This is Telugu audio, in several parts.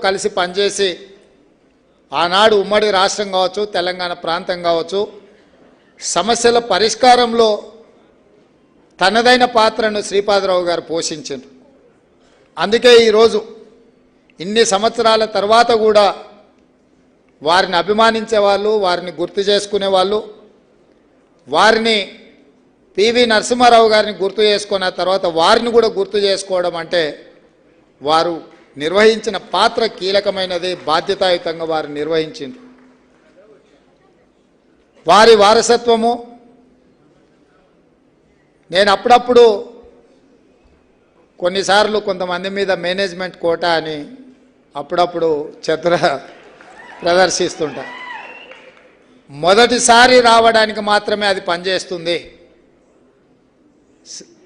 కలిసి పనిచేసి ఆనాడు ఉమ్మడి రాష్ట్రం కావచ్చు, తెలంగాణ ప్రాంతం కావచ్చు, సమస్యల పరిష్కారంలో తనదైన పాత్రను శ్రీపాదరావు గారు పోషించారు. అందుకే ఈరోజు ఇన్ని సంవత్సరాల తర్వాత కూడా వారిని అభిమానించే వాళ్ళు, వారిని గుర్తు చేసుకునే వాళ్ళు, వారిని పివి నరసింహారావు గారిని గుర్తు చేసుకున్న తర్వాత వారిని కూడా గుర్తు చేసుకోవడం అంటే వారు నిర్వహించిన పాత్ర కీలకమైనది, బాధ్యతాయుతంగా వారు నిర్వహించింది. వారి వారసత్వము నేను అప్పుడప్పుడు కొన్నిసార్లు కొంతమంది మీద మేనేజ్మెంట్ కోటా అని అప్పుడప్పుడు చతుర ప్రదర్శిస్తుంటా. మొదటిసారి రావడానికి మాత్రమే అది పనిచేస్తుంది.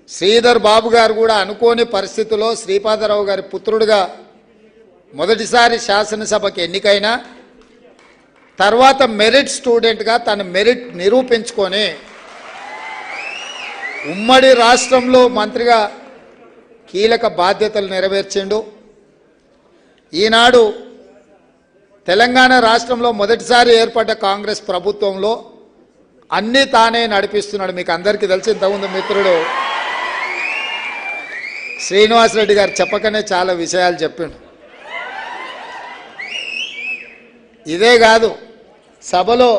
శ్రీధర్ బాబు గారు కూడా అనుకోని పరిస్థితుల్లో శ్రీపాదరావు గారి పుత్రుడిగా మొదటిసారి శాసనసభకి ఎన్నికైనా తర్వాత మెరిట్ స్టూడెంట్గా తన మెరిట్ నిరూపించుకొని ఉమ్మడి రాష్ట్రంలో మంత్రిగా కీలక బాధ్యతలు నెరవేర్చిండు. ఈనాడు తెలంగాణ రాష్ట్రంలో మొదటిసారి ఏర్పడ్డ కాంగ్రెస్ ప్రభుత్వంలో అన్నీ తానే నడిపిస్తున్నాడు. మీకు అందరికీ తెలిసి ఇంతకుముందు మిత్రుడు శ్రీనివాసరెడ్డి గారు చెప్పకనే చాలా విషయాలు చెప్పిండు. ఇదే కాదు, సభలో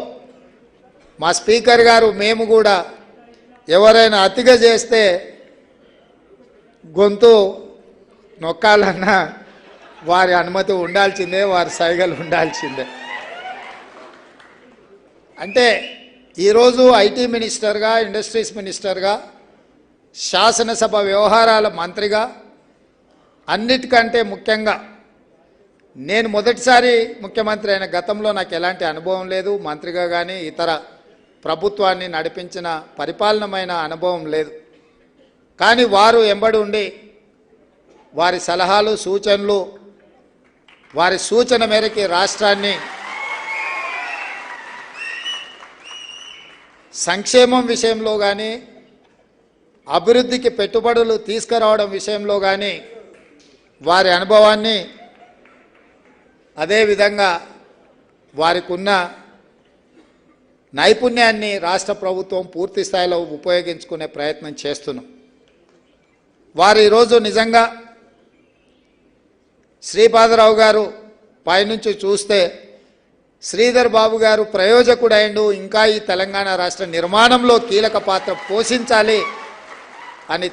మా స్పీకర్ గారు మేము కూడా ఎవరైనా అతిగా చేస్తే గొంతు నొక్కాలన్నా వారి అనుమతి ఉండాల్సిందే, వారి సైగలు ఉండాల్సిందే. అంటే ఈరోజు ఐటీ మినిస్టర్గా, ఇండస్ట్రీస్ మినిస్టర్గా, శాసనసభ వ్యవహారాల మంత్రిగా, అన్నిటికంటే ముఖ్యంగా నేను మొదటిసారి ముఖ్యమంత్రి అయిన గతంలో నాకు ఎలాంటి అనుభవం లేదు, మంత్రిగా కానీ ఇతర ప్రభుత్వాన్ని నడిపించిన పరిపాలనమైన అనుభవం లేదు. కానీ వారు ఎంబడి ఉండి వారి సలహాలు, సూచనలు, వారి సూచన మేరకి రాష్ట్రాన్ని సంక్షేమం విషయంలో కానీ, అభివృద్ధికి పెట్టుబడులు తీసుకురావడం విషయంలో కానీ వారి అనుభవాన్ని, అదేవిధంగా వారికి ఉన్న నైపుణ్యాన్ని రాష్ట్ర ప్రభుత్వం పూర్తి స్థాయిలో ఉపయోగించుకునే ప్రయత్నం చేస్తున్నాం. వారు ఈరోజు నిజంగా శ్రీపాదరావు గారు పైనుంచి చూస్తే శ్రీధర్ బాబు గారు ప్రయోజకుడైండు, ఇంకా ఈ తెలంగాణ రాష్ట్ర నిర్మాణంలో కీలక పాత్ర పోషించాలి అని